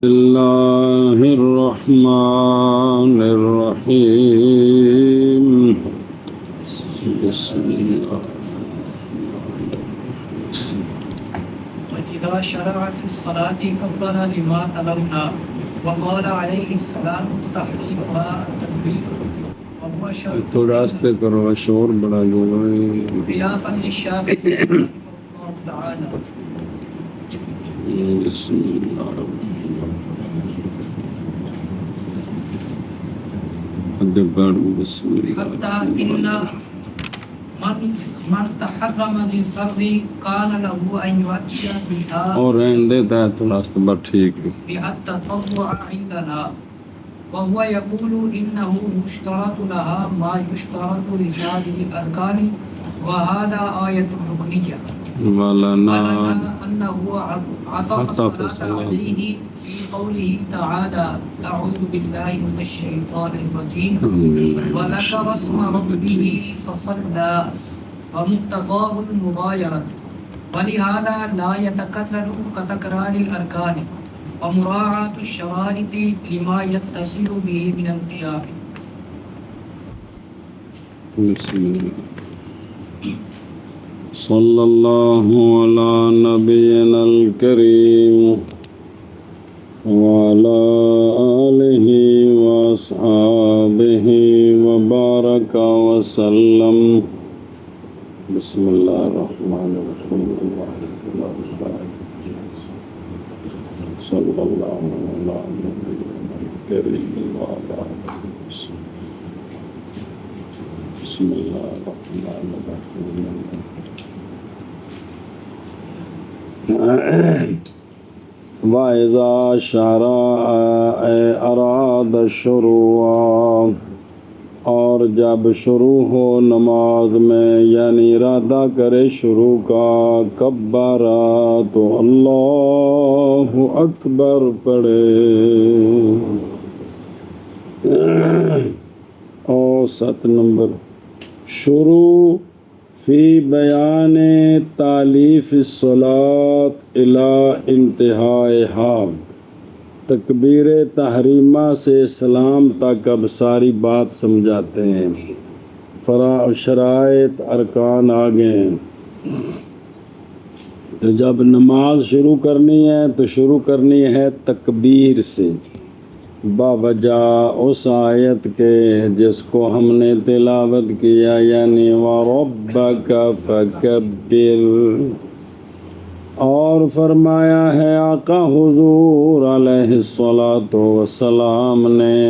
الله الرحمن الرحيم بسم الله. وإذا شرع في الصلاة كبر لما تلونا وقال عليه السلام تحريمها التكبير وهو شرط تھوڑا آستے کرو، شور بڑا جو خلافا للشافعي رحمه الله تعالى. بسم الله بسم الله. حتى إن من تحرم للفرد كان له أن يؤتي بها اور رہنے دیتا ہے تھوڑا آستے بات ٹھیک ہے. بها التطوع عندنا وهو يقول إنه يشترط لها ما يشترط لسائر الأركان وهذا آية ركنية مولانا أنه عطف الصلاة عليه في قوله تعالى أعوذ بالله من الشيطان الرجيم وذكر اسم ربه فصلى ومقتضاه المغايرة ولهذا لا يتكرر كتكرار الأركان ومراعاة الشرائط لما يتصل به من القيام. بسم الله. صلى الله على نبينا الكريم وعلى آله وأصحابه وبارك وسلم. بسم الله الرحمن الرحيم. صلى الله على نبينا الكريم وعلى آله وسلم. بسم الله الرحمن الرحيم. وَإِذَا شَرَعَ أَرَادَ الشُّرُوعَ، اور جب شروع ہو نماز میں یعنی ارادہ کرے شروع کا، کبرا تو اللہ اکبر پڑھے. اور 7 نمبر شروع فی بیان تالیف الصلاۃ الی انتہائہا، تکبیر تحریمہ سے سلام تک اب ساری بات سمجھاتے ہیں. شرائط ارکان آگے ہیں. تو جب نماز شروع کرنی ہے تو شروع کرنی ہے تکبیر سے، باوجہ اس آیت کے جس کو ہم نے تلاوت کیا، یعنی وَرَبَّكَ فَكَبِّرْ. اور فرمایا ہے آقا حضور علیہ الصلاۃ والسلام نے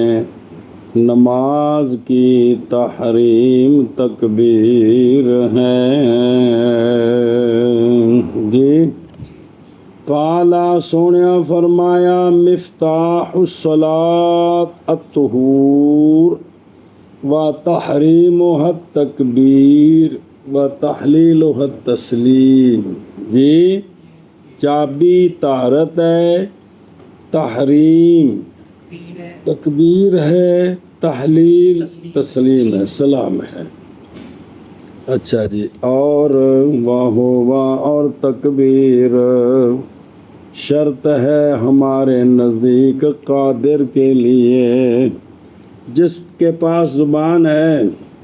نماز کی تحریم تکبیر ہے. جی قالا سونیا فرمایا مفتاح الصلاۃ الطہور و تحریمها التکبیر و تحلیلها التسلیم. جی چابی طہارت ہے، تحریم تکبیر ہے، تحلیل تسلیم ہے، سلام ہے. اچھا جی. اور اور تکبیر شرط ہے ہمارے نزدیک قادر کے لیے، جس کے پاس زبان ہے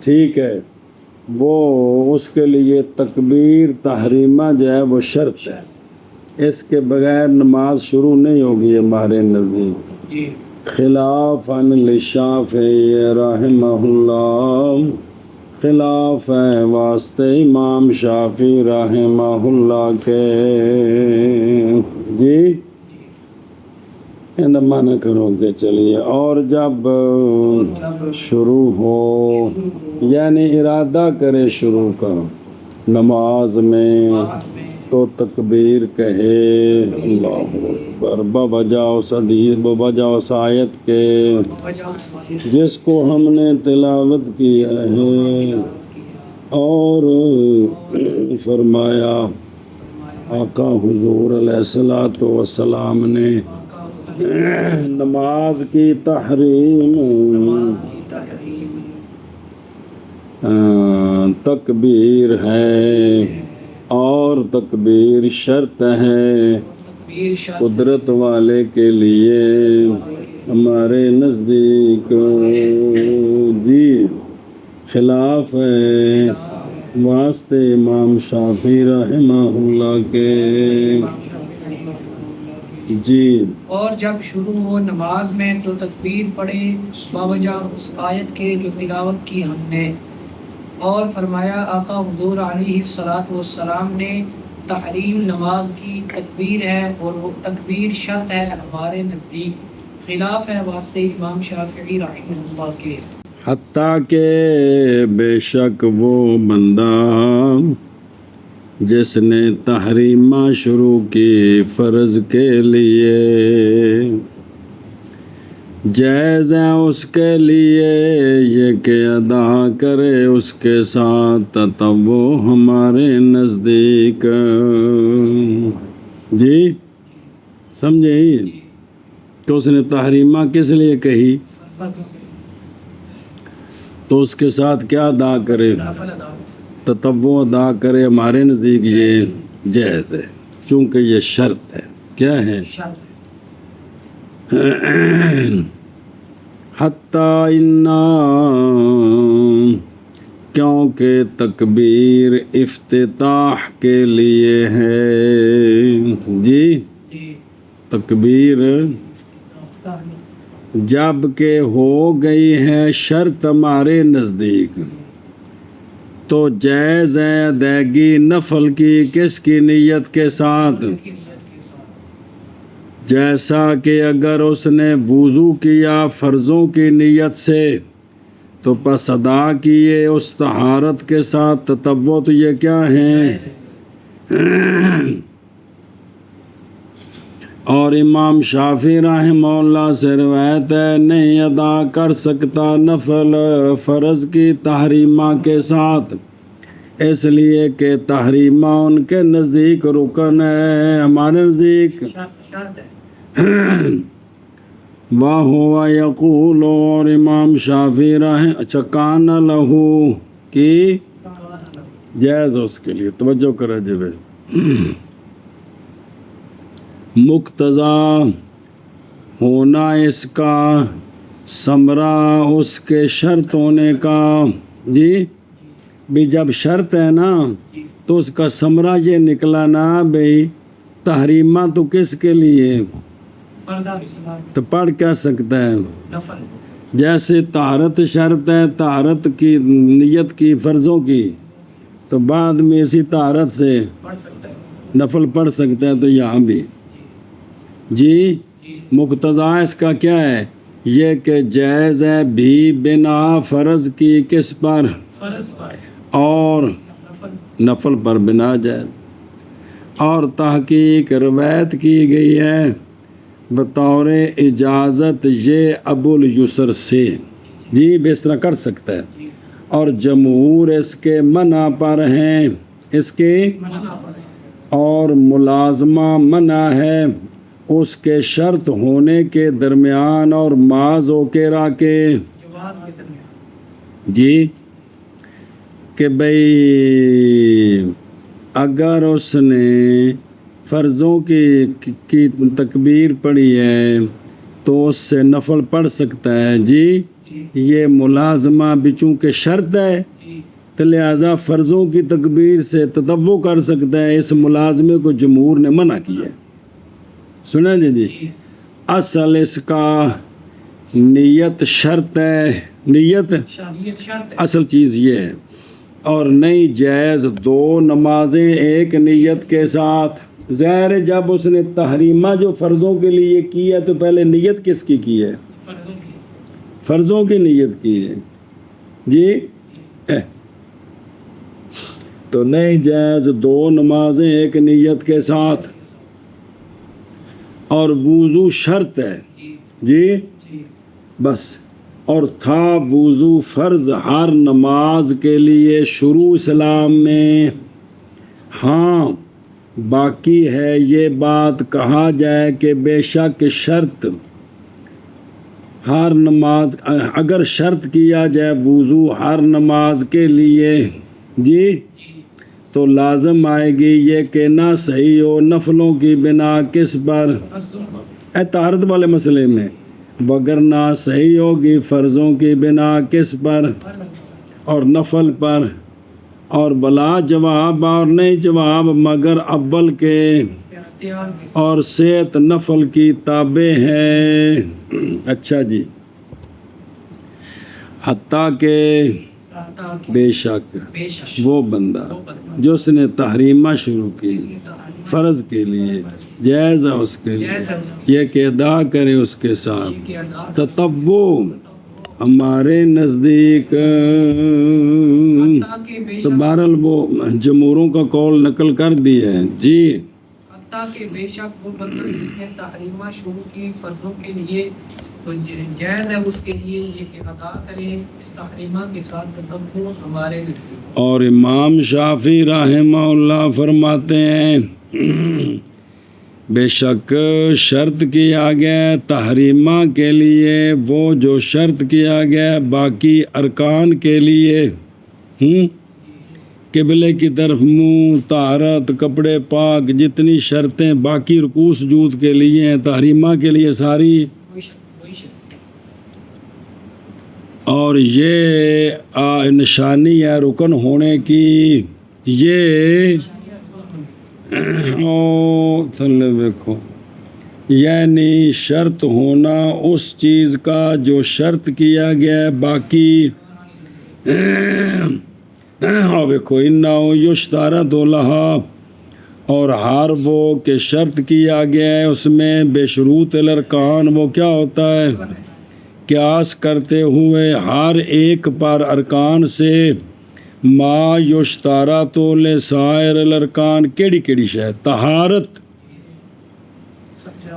ٹھیک ہے، وہ اس کے لیے تکبیر تحریمہ جو ہے وہ شرط ہے. اس کے بغیر نماز شروع نہیں ہوگی ہمارے نزدیک. خلافاً للشافعی رحمہ اللہ، خلاف ہے واسطے امام شافعی رحمہ اللہ کے. جی مانا کرو کہ چلیے. اور جب شروع ہو یعنی ارادہ کرے شروع کا نماز میں تو تکبیر کہے اللہ اکبر، بوجہ اس حدیث بوجہ اس آیت کے جس کو ہم نے تلاوت کیا ہے. اور فرمایا آقا حضور علیہ الصلوۃ والسلام نے نماز کی تحریم تکبیر ہے، اور تکبیر شرط ہے تکبیر شرط قدرت والے کے لیے ہمارے نزدیک جی خلاف ہے واسطے امام شافعی رحمہ اللہ کے جی اور جب شروع ہو نماز میں تو تکبیر پڑھے باوجہ اس آیت کے جو تلاوت کی ہم نے، اور فرمایا آقا حضور علیہ الصلوۃ والسلام نے تحریم نماز کی تکبیر ہے اور وہ تکبیر شرط ہے ہمارے نزدیک، خلاف ہے واسطے امام شافعی رحمہ اللہ کے۔ حتیٰ کہ بے شک وہ بندہ جس نے تحریمہ شروع کی فرض کے لیے جائز ہے اس کے لیے یہ کہ ادا کرے اس کے ساتھ تطوع ہمارے نزدیک جی سمجھے تو اس نے تحریمہ کس لیے کہی تو اس کے ساتھ کیا ادا کرے تطوع ادا کرے ہمارے نزدیک یہ جائز ہے چونکہ یہ شرط ہے کیا ہے حتیٰ انا کیونکہ تکبیر افتتاح کے لیے ہے جی تکبیر جب کہ ہو گئی ہے شرط ہمارے نزدیک تو جائز ہے ادائیگی نفل کی کس کی نیت کے ساتھ جیسا کہ اگر اس نے وضو کیا فرضوں کی نیت سے تو پس ادا کیے اس طہارت کے ساتھ تطوع تو یہ کیا ہیں اور امام شافعی رحمہ اللہ سے روایت ہے نہیں ادا کر سکتا نفل فرض کی تحریمہ کے ساتھ اس لیے کہ تحریمہ ان کے نزدیک رکن ہے ہمارے نزدیک وَهُوَ يَقُولُ اور امام شافعی اچھا کان لہو کی جائز اس کے لیے توجہ کرے جب مقتضا ہونا اس کا ثمرہ اس کے شرط ہونے کا جی بھی جب شرط ہے نا تو اس کا ثمرہ یہ نکلا نا بھئی تحریمہ تو کس کے لیے تو پڑھ کیا سکتا ہے جیسے طہارت شرط ہے طہارت کی نیت کی فرضوں کی تو بعد میں اسی طہارت سے نفل پڑھ سکتا ہے تو یہاں بھی جی مقتضا اس کا کیا ہے یہ کہ جائز ہے بھی بنا فرض کی کس پر اور نفل پر بنا جائز اور تحقیق روایت کی گئی ہے بطور اجازت یہ ابو الیسر سے جی اس طرح کر سکتا ہے اور جمہور اس کے منع پر ہیں اس کے اور ملازمہ منع ہے اس کے شرط ہونے کے درمیان اور معاذ و کرا کے جی کہ بھئی اگر اس نے فرضوں کی تکبیر پڑھی ہے تو اس سے نفل پڑھ سکتا ہے جی یہ ملازمہ بھی چونکہ شرط ہے تو لہٰذا فرضوں کی تکبیر سے تطوع کر سکتا ہے اس ملازمے کو جمہور نے منع کیا ہے سنیں جی اصل اس کا نیت شرط ہے نیت اصل چیز یہ ہے اور نہیں جائز دو نمازیں ایک نیت کے ساتھ ظاہر جب اس نے تحریمہ جو فرضوں کے لیے کی ہے تو پہلے نیت کس کی ہے فرضوں کی نیت کی ہے جی تو نہیں جائز دو نمازیں ایک نیت کے ساتھ اور وضو شرط ہے جی بس اور تھا وضو فرض ہر نماز کے لیے شروع اسلام میں ہاں باقی ہے یہ بات کہا جائے کہ بے شک شرط ہر نماز اگر شرط کیا جائے وضو ہر نماز کے لیے جی تو لازم آئے گی یہ کہ نہ صحیح ہو نفلوں کی بنا کس پر، طہارت والے مسئلے میں، وگرنہ صحیح ہوگی فرضوں کی بنا کس پر اور نفل پر، اور بلا جواب اور نہیں جواب مگر اول کے، اختیار کے اور صحت نفل کی تابع ہے۔ اچھا جی، حتیٰ کہ ساتھ بے شک بے شک وہ بندہ جو اس نے تحریمہ شروع کی فرض کے لیے، جائز ہے اس کے لیے یہ کہ ادا کرے اس کے ساتھ تطوع، ہمارے نزدیک تو بہرحال وہ جمہوروں کا قول نقل کر دیا ہے جی۔ حتیٰ کہ بے شک وہ بندہ جس نے تحریمہ شروع کی فرضوں کے لیے تو جائز ہے اس کے لیے یہ کہ ادا کرے اس تحریمہ کے ساتھ تطوع ہمارے نزدیک۔ اور امام شافعی رحمہ اللہ فرماتے ہیں بے شک شرط کیا گیا تحریمہ کے لیے وہ جو شرط کیا گیا باقی ارکان کے لیے، قبلے کی طرف منہ، طہارت، کپڑے پاک، جتنی شرطیں باقی رکوع سجود کے لیے ہیں تحریمہ کے لیے ساری، وہی شرط اور یہ نشانی ہے رکن ہونے کی، یہ تھلے دیکھو یعنی شرط ہونا اس چیز کا جو شرط کیا گیا ہے باقی، دیکھو انہو یشترط لہا، اور ہر وہ کہ شرط کیا گیا ہے اس میں بے شروط الارکان، وہ کیا ہوتا ہے قیاس کرتے ہوئے ہر ایک پر ارکان سے، ما یشترط لسائر الارکان، کیڑی کیڑی شے، طہارت،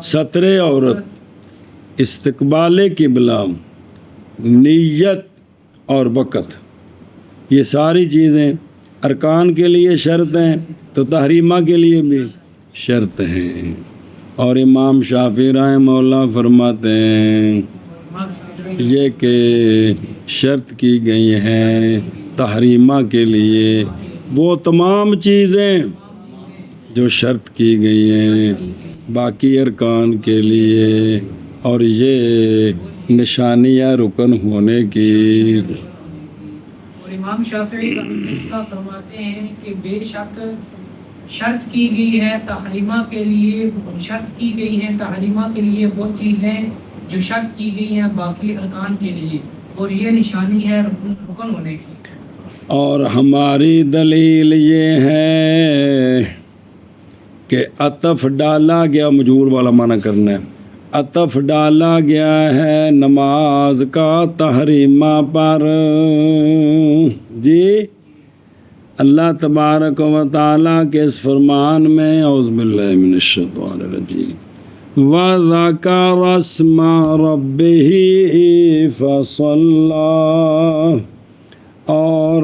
ستر عورت، استقبال قبلہ، نیت اور وقت، یہ ساری چیزیں ارکان کے لیے شرط ہیں تو تحریمہ کے لیے بھی شرط ہیں۔ اور امام شافعی رحمہ اللہ فرماتے ہیں یہ کہ شرط کی گئی ہیں تحریمہ کے لیے وہ تمام چیزیں جو شرط کی گئی ہیں باقی ارکان کے لیے، اور یہ نشانیاں رکن ہونے کی۔ اور امام شافعی رحمہ اللہ فرماتے ہیں کہ بے شک شرط کی گئی ہے تحریمہ کے لیے، شرط کی گئی ہے تحریمہ کے لیے وہ چیزیں جو شرط کی گئی ہیں باقی ارکان کے لیے، اور یہ نشانی ہے رکن ہونے کی۔ اور ہماری دلیل یہ ہے کہ عطف ڈالا گیا، مجہول والا معنی کرنا ہے، عطف ڈالا گیا ہے نماز کا تحریمہ پر جی۔ اللہ تبارک و تعالیٰ کے اس فرمان میں اعوذ باللہ من الشیطان الرجیم وَذَكَرَ اسْمَ رَبِّهِ فَصَلَّى، اور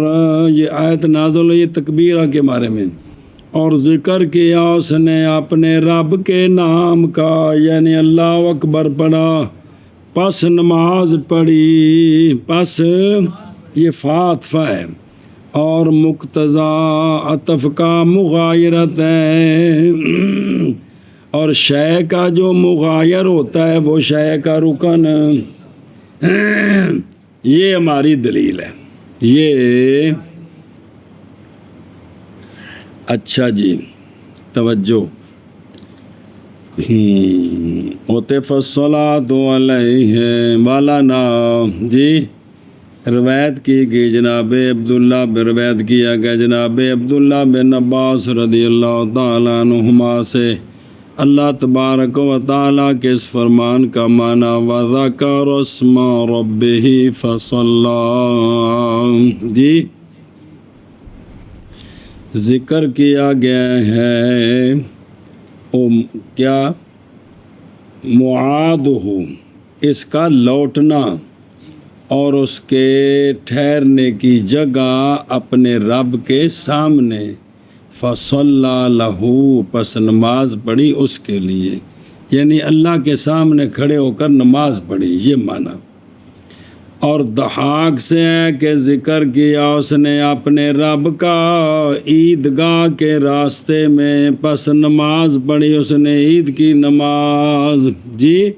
یہ آیت نازل ہوئی تکبیرہ کے بارے میں، اور ذکر کیا اس نے اپنے رب کے نام کا، یعنی اللہ اکبر پڑھا، پس نماز پڑھی، پس یہ فاتفہ ہے، اور مقتضا عطف کا مغایرت ہے، اور شے کا جو مغایر ہوتا ہے وہ شے کا رکن، یہ ہماری دلیل ہے یہ۔ اچھا جی توجہ، عطف الصلاۃ علیہ والا نا جی، روایت کی گئی جناب عبداللہ بن، روایت کیا گیا جناب عبداللہ بن عباس رضی اللہ تعالیٰ عنہما سے، اللہ تبارک و تعالیٰ کے اس فرمان کا معنی وَذَكَرَ اسْمَ رَبِّهِ فَصَلَّى جی، ذکر کیا گیا ہے کیا معادہ، اس کا لوٹنا اور اس کے ٹھہرنے کی جگہ اپنے رب کے سامنے، فَصَلَّى لَهُ، پس نماز پڑھی اس کے لیے، یعنی اللہ کے سامنے کھڑے ہو کر نماز پڑھی، یہ معنی۔ اور دحاک سے ہے کہ ذکر کیا اس نے اپنے رب کا عیدگاہ کے راستے میں، پس نماز پڑھی اس نے عید کی نماز۔ جی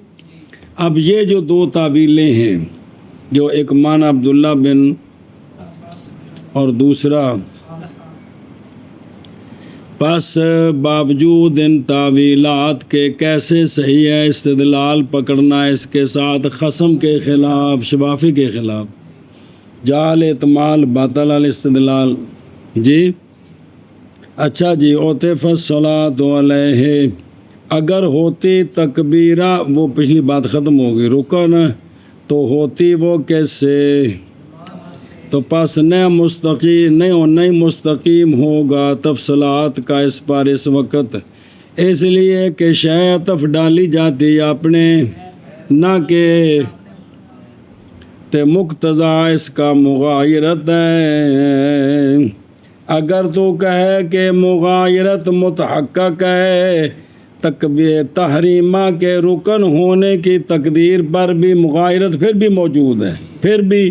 اب یہ جو دو تعویلیں ہیں، جو ایک معنی عبداللہ بن اور دوسرا، پس باوجود ان تعویلات کے کیسے صحیح ہے استدلال پکڑنا اس کے ساتھ خصم کے خلاف، شفافی کے خلاف، جعل احتمال باطل الاستدلال۔ جی اچھا جی، عطف الصلاۃ علیہ، اگر ہوتی تکبیرہ، وہ پچھلی بات ختم ہو گئی، رکن تو ہوتی وہ کیسے، تو پس نہیں مستقیم ہوگا تفصیلات کا اس پر اس وقت، اس لیے کہ شے عطف ڈالی جاتی اپنے، نہ کہ تے مقتضا اس کا مغایرت ہے۔ اگر تو کہے کہ مغایرت متحقق ہے، تکبیر تحریمہ کے رکن ہونے کی تقدیر پر بھی مغایرت پھر بھی موجود ہے، پھر بھی،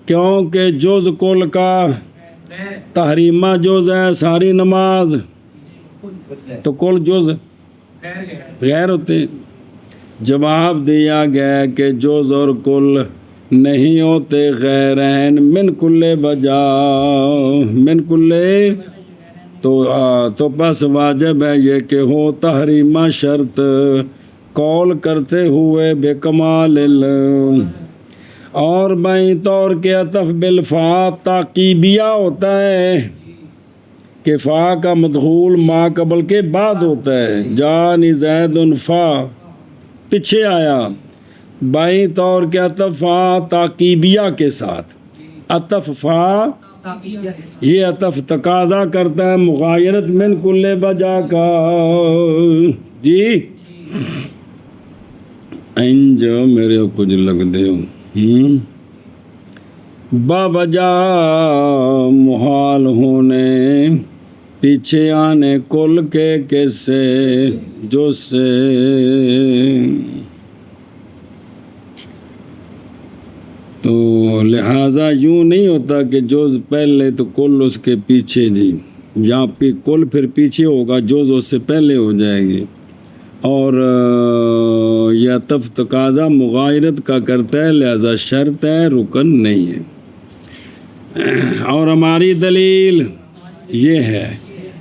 کیونکہ جز کل کا تحریمہ جز ہے ساری نماز، تو کل جز غیر ہوتے۔ جواب دیا گیا کہ جز اور کل نہیں ہوتے غیرین من کل وجہ، من کل، تو پس واجب ہے یہ کہ ہو تحریمہ شرط قول کرتے ہوئے بکمال علم، اور بائیں طور کے عطف بالفا تعقیبیہ ہوتا ہے کہ فا کا مدخول ما قبل کے بعد ہوتا ہے، جانی زید فا پیچھے آیا، بائیں طور کے عطف فا تعقیبیہ کے ساتھ، عطف فا یہ عطف تقاضا کرتا ہے مغایرت من کل وجہ کا۔ جی انجو میرے کچھ لگ دے باوجہ محال ہونے، پیچھے آنے کل کے کیسے جو سے، تو لہٰذا یوں نہیں ہوتا کہ جوز پہلے تو کل اس کے پیچھے، جی یہاں پہ کل پھر پیچھے ہوگا، جوز اس سے پہلے ہو جائے گی، اور یہ عطف تقاضا مغایرت کا کرتا ہے، لہذا شرط ہے رکن نہیں ہے۔ اور ہماری دلیل یہ ہے،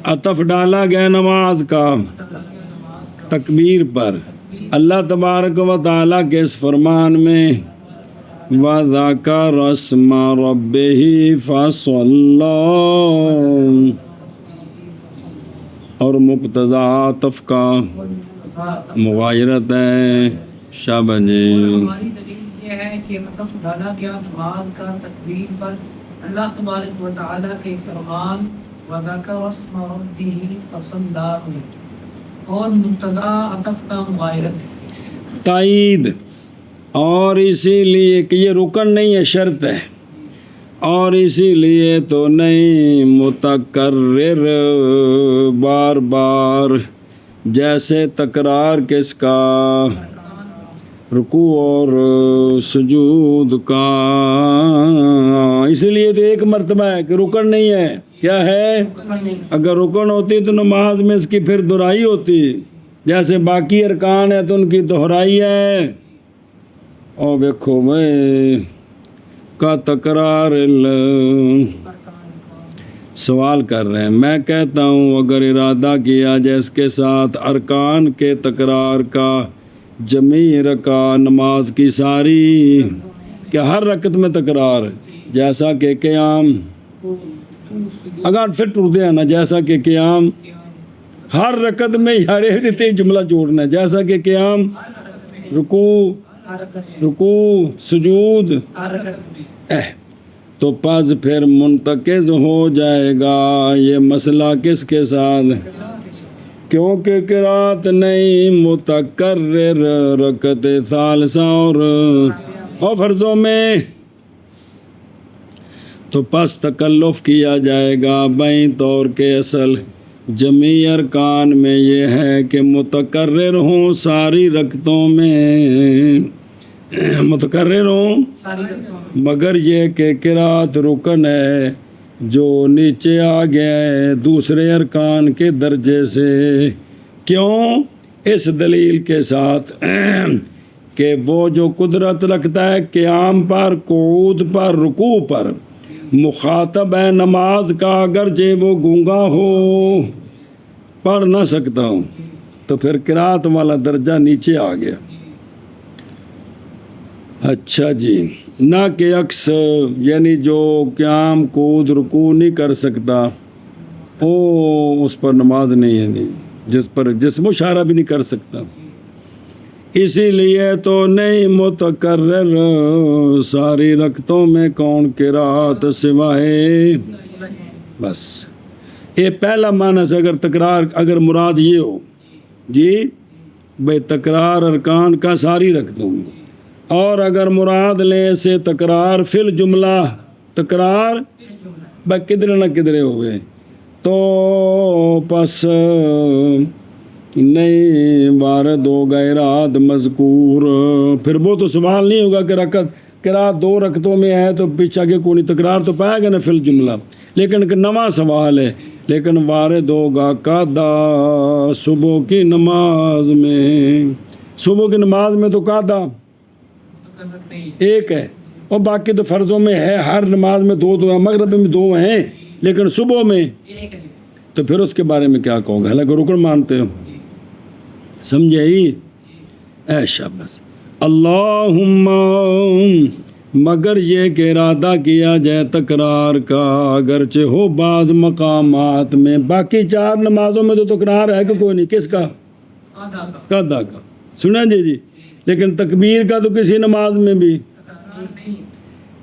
عطف ڈالا گیا نماز کا تکبیر پر، اللہ تبارک و تعالیٰ کے اس فرمان میں وَذَكَرَ اسْمَ رَبِّهِ فَصَلَّى، اور مقتضا عطف کا مغایرت ہے۔ شاباش جی۔ ہماری دلیل یہ ہے کہ عطف ڈالا گیا نماز کا تکبیر پر اللہ تبارک و تعالیٰ کے فرمان وَذَكَرَ اسْمَ رَبِّهِ فَصَلَّى، اور مقتضا عطف کا مغایرت ہے، تائید، اور اسی لیے کہ یہ رکن نہیں ہے، شرط ہے، اور اسی لیے تو نہیں متکرر بار بار، جیسے تکرار کس کا، رکوع اور سجود کا، اسی لیے تو ایک مرتبہ ہے کہ رکن نہیں ہے، کیا ہے، اگر رکن ہوتی تو نماز میں اس کی پھر دہرائی ہوتی، جیسے باقی ارکان ہے تو ان کی دہرائی ہے، اور دیکھو میں کا تکرار سوال کر رہے ہیں، میں کہتا ہوں اگر ارادہ کیا جائے اس کے ساتھ ارکان کے تکرار کا، جمیع رکعہ نماز کی ساری، کہ ہر رکعت میں تکرار، جیسا کہ قیام، اگر پھر ٹوٹتے ہیں نا، جیسا کہ قیام، ہر رکعت میں ہر ایک جملہ جوڑنا ہے، جیسا کہ قیام، رکوع سجود، تو پس پھر منتقض ہو جائے گا یہ مسئلہ کس کے ساتھ، کیونکہ قرات نہیں متکرر رکعت ثالثہ اور فرضوں میں، تو پس تکلف کیا جائے گا بائیں طور کے اصل جمیع ارکان میں یہ ہے کہ متکرر ہوں ساری رکعتوں میں، متکرر ہوں ساری رکعتوں مگر یہ کہ قرات رکن ہے جو نیچے آ گیا ہے دوسرے ارکان کے درجے سے. کیوں؟ اس دلیل کے ساتھ کہ وہ جو قدرت رکھتا ہے قیام پر، قعود پر، رکوع پر، مخاطب ہے نماز کا اگرچہ وہ گونگا ہو، پڑھ نہ سکتا ہوں، تو پھر قرات والا درجہ نیچے آ گیا. اچھا جی، نہ کہ عکس، یعنی جو قیام قعود رکوع نہیں کر سکتا وہ اس پر نماز نہیں ہے، نہیں جس پر جسم و اشارہ بھی نہیں کر سکتا. اسی لیے تو نہیں متکرر ساری رکعتوں میں کون قرات سوائے. بس یہ پہلا معنی سے اگر تکرار، اگر مراد یہ ہو جی بھائی تکرار ارکان کا ساری رکعتوں میں، اور اگر مراد لیں سے تکرار فی الجملہ، تکرار بھائی کدھر نہ کدھر ہوئے، تو پس نہیں وارد ہوگا اراد مذکور. پھر وہ تو سوال نہیں ہوگا کہ قرات 2 رکعتوں میں ہے تو پیچھے آگے کوئی نہیں، تکرار تو پائے گا نا فی الجملہ. لیکن ایک نواں سوال ہے، لیکن وارد ہوگا قادا صبح کی نماز میں. صبح کی نماز میں تو قادا ایک ہے، اور باقی تو فرضوں میں ہے، ہر نماز میں 2 ہیں، مغرب میں 2 ہیں، لیکن صبح میں تو پھر اس کے بارے میں کیا کہو گے؟ حالانکہ رکن مانتے ہو. سمجھے ہی؟ اے شاباش. اللہم مگر یہ کہ ارادہ کیا جائے تکرار کا اگرچہ ہو بعض مقامات میں. باقی 4 نمازوں میں تو تکرار ہے کہ کوئی نہیں؟ کس کا؟ قادا کا. سنا جی. لیکن تکبیر کا تو کسی نماز میں بھی.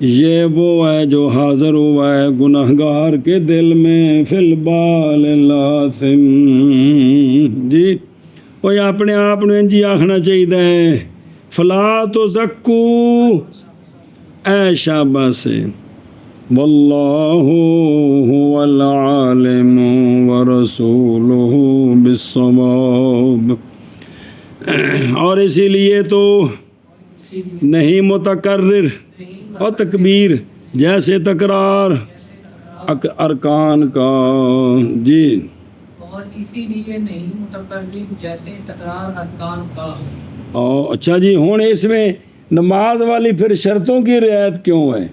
یہ وہ ہے جو حاضر ہوا ہے گناہگار کے دل میں فی البال لازم. جی وہ اپنے آپ نے جی آخنا چاہیے فلا تو زکو. اے شاباش سے واللہ هو العالم ورسولہ بالصواب. اور اسی لیے تو نہیں متکرر اور تکبیر جیسے تکرار ارکان کا. جی اور اسی لیے نہیں متکرر جیسے تکرار ارکان کا. اچھا جی، ہوں اس میں نماز والی پھر شرطوں کی رعایت کیوں ہے؟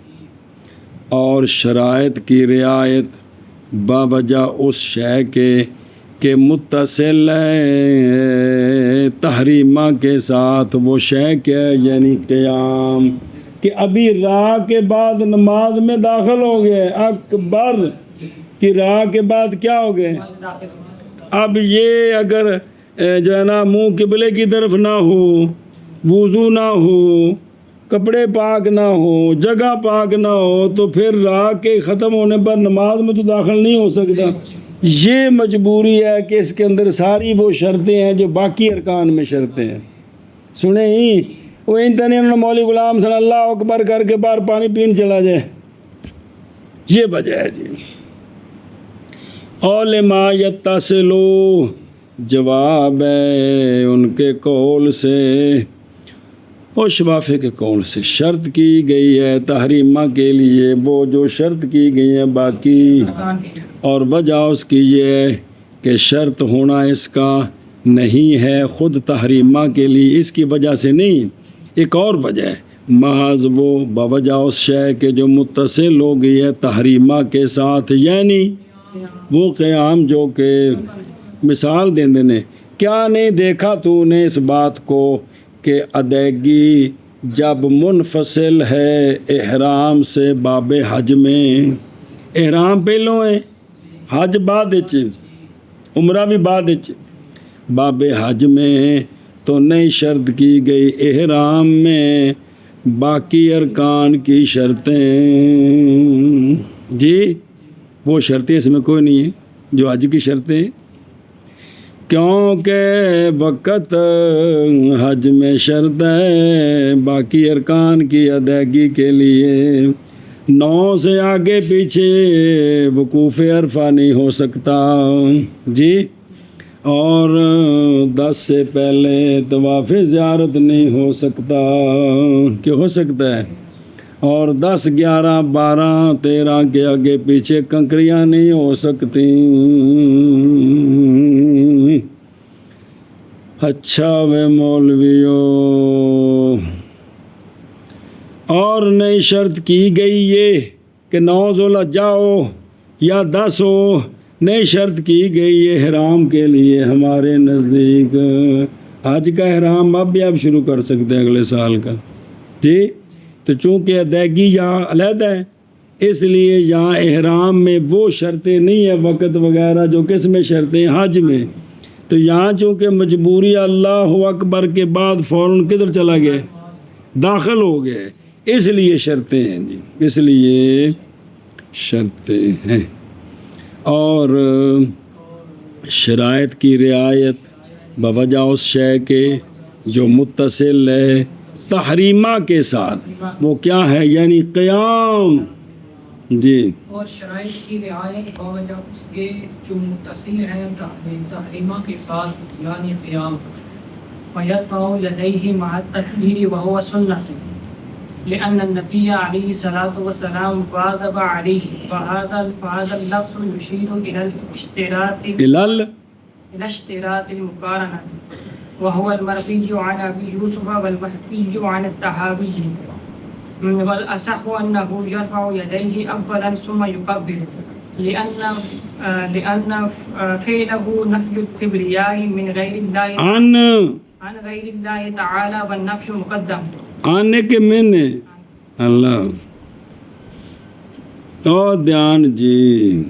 اور شرائط کی رعایت باوجہ اس شے کے کہ متصل ہے تحریمہ کے ساتھ. وہ شے کیا ہے؟ یعنی قیام، کہ ابھی راہ کے بعد نماز میں داخل ہو گئے، اکبر کی راہ کے بعد کیا ہو گئے. اب یہ اگر جو ہے نا منہ قبلے کی طرف نہ ہو، وضو نہ ہو، کپڑے پاک نہ ہو، جگہ پاک نہ ہو، تو پھر راہ کے ختم ہونے پر نماز میں تو داخل نہیں ہو سکتا. یہ مجبوری ہے کہ اس کے اندر ساری وہ شرطیں ہیں جو باقی ارکان میں شرطیں ہیں. سنیں ہی وہ انتنے مولوی غلام صلی اللہ اکبر کر کے باہر پانی پین چلا جائے. یہ وجہ ہے جی. اور لما یتصلو جواب ہے ان کے قول سے، اور شفافے کے قول سے شرط کی گئی ہے تحریمہ کے لیے وہ جو شرط کی گئی ہے باقی. اور وجہ اس کی یہ ہے کہ شرط ہونا اس کا نہیں ہے خود تحریمہ کے لیے، اس کی وجہ سے نہیں. ایک اور وجہ ہے محض وہ بوجہ اس شے کے جو متصل ہو گئی ہے تحریمہ کے ساتھ، یعنی وہ قیام جو کہ مثال دیں دینے. کیا نہیں دیکھا تو نے اس بات کو کہ ادائیگی جب منفصل ہے احرام سے باب حج میں. احرام پہلوں ہے، حج بعد عمرہ بھی بعد باب حج میں تو نئی شرط کی گئی احرام میں باقی ارکان کی شرطیں. جی وہ شرطیں اس میں کوئی نہیں ہے جو حج کی شرطیں، کیونکہ وقت حج میں شرط ہے باقی ارکان کی ادائیگی کے لیے. 9 سے آگے پیچھے وقوف عرفہ نہیں ہو سکتا. جی اور 10 سے پہلے طواف زیارت نہیں ہو سکتا، کہ ہو سکتا ہے، اور 10، 11، 12، 13 کے آگے پیچھے کنکریاں نہیں ہو سکتی۔ اچھا وے مولویوں، اور نئی شرط کی گئی یہ کہ 9 ذوالحجہ ہو یا 10 ہو، نئی شرط کی گئی یہ احرام کے لیے ہمارے نزدیک۔ حج کا احرام اب بھی آپ شروع کر سکتے ہیں اگلے سال کا، جی۔ تو چونکہ ادائیگی یہاں علیحدہ ہے، اس لیے یہاں احرام میں وہ شرطیں نہیں ہیں وقت وغیرہ جو کس میں شرطیں حج میں۔ تو یہاں چونکہ مجبوری اللہ اکبر کے بعد فوراً کدھر چلا گیا، داخل ہو گئے، اس لیے شرطیں ہیں جی، اس لیے شرطیں ہیں۔ اور شرائط کی رعایت بوجہ اس شے کے جو متصل ہے تحریمہ کے ساتھ، وہ کیا ہے، یعنی قیام، جی۔ اور شرائط کی رعایت باوجہ اس کے جو متصل ہیں تحریمہ کے ساتھ، یعنی قیام۔ وَيَرْفَعُ يَدَيْهِ مَعَ التَّكْبِيرِ وَهُوَ سُنَّةٌ لِأَنَّ النَّبِيَّ عَلَيْهِ الصَّلَاةُ وَالسَّلَامُ وَاظَبَ عَلَيْهِ وَهَذَا اللَّفْظُ يُشِيرُ إِلَى اشْتِرَاطِ الْمُقَارَنَةِ وهو المروي عن أبي يوسف والمحكي عن الطحاوي، والأصح أنه يرفع يديه أولا ثم يكبر، لأن فعله نفي الكبرياء من غير الله عن غير الله تعالى، والنفي مقدم آنے کے میں نے اللہ۔ اور دھیان جی،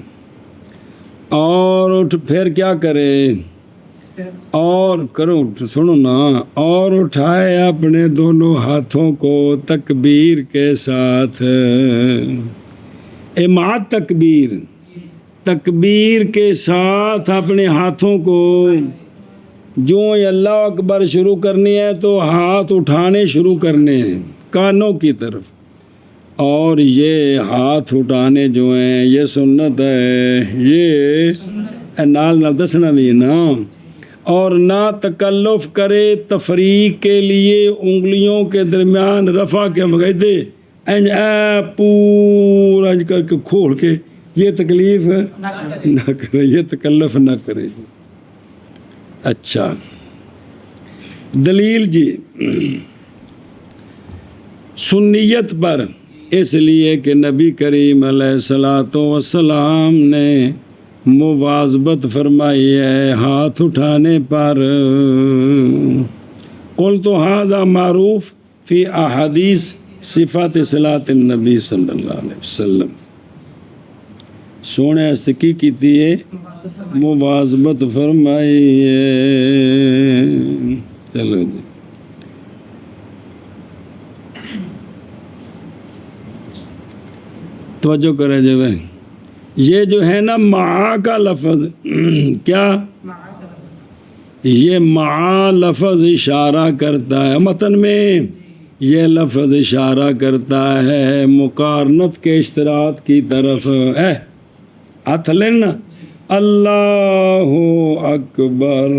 اور اٹھ پھر کیا کرے، اور کرو، سنو نا، اور اٹھائے اپنے دونوں ہاتھوں کو تکبیر کے ساتھ، امات تکبیر، تکبیر کے ساتھ اپنے ہاتھوں کو، جو اللہ اکبر شروع کرنی ہے تو ہاتھ اٹھانے شروع کرنے ہیں کانوں کی طرف، اور یہ ہاتھ اٹھانے جو ہیں یہ سنت ہے، یہ نال دسنا بھی نا، اور نہ تکلف کرے تفریق کے لیے انگلیوں کے درمیان رفع کے بغیر پورا کر کے کھول کے، یہ تکلیف نہ کرے، یہ تکلف نہ کرے۔ اچھا دلیل جی سنیت پر، اس لیے کہ نبی کریم علیہ الصلوۃ والسلام نے مواظبت فرمائی ہے ہاتھ اٹھانے پر۔ قلت ھذا معروف فی احادیث صفات صلاۃ النبی صلی اللہ علیہ وسلم، سونے استقی کیتی ہے مواظبت فرمائی ہے۔ چلو جی، توجہ کرے جو ہے، یہ جو ہے نا معا کا لفظ، کیا یہ معا لفظ اشارہ کرتا ہے، متن میں یہ لفظ اشارہ کرتا ہے مقارنت کے اشتراط کی طرف، ہاتھ لینا اللہ اکبر،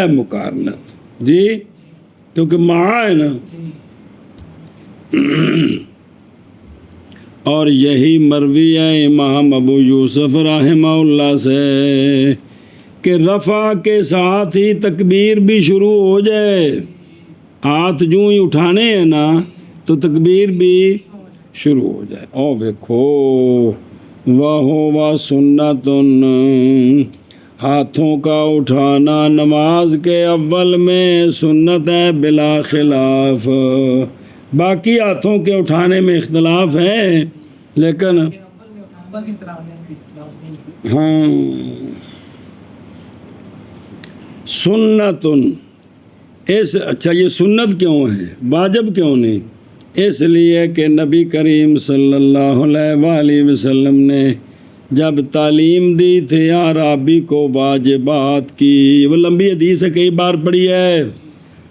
مقارنت جی، کیونکہ معا ہے نا، اور یہی مروی ہے امام ابو یوسف رحمہ اللہ سے کہ رفع کے ساتھ ہی تکبیر بھی شروع ہو جائے، ہاتھ جو ہی اٹھانے ہیں نا تو تکبیر بھی شروع ہو جائے۔ او دیکھو وَهُوَ سُنَّةٌ، ہاتھوں کا اٹھانا نماز کے اول میں سنت ہے بلا خلاف، باقی ہاتھوں کے اٹھانے میں اختلاف ہے، لیکن ہاں سنتن، اچھا یہ سنت کیوں ہے، واجب کیوں نہیں؟ اس لیے کہ نبی کریم صلی اللہ علیہ وآلہ وسلم نے جب تعلیم دی تھی اعرابی کو واجبات کی، وہ لمبی حدیث ہے کئی بار پڑھی ہے،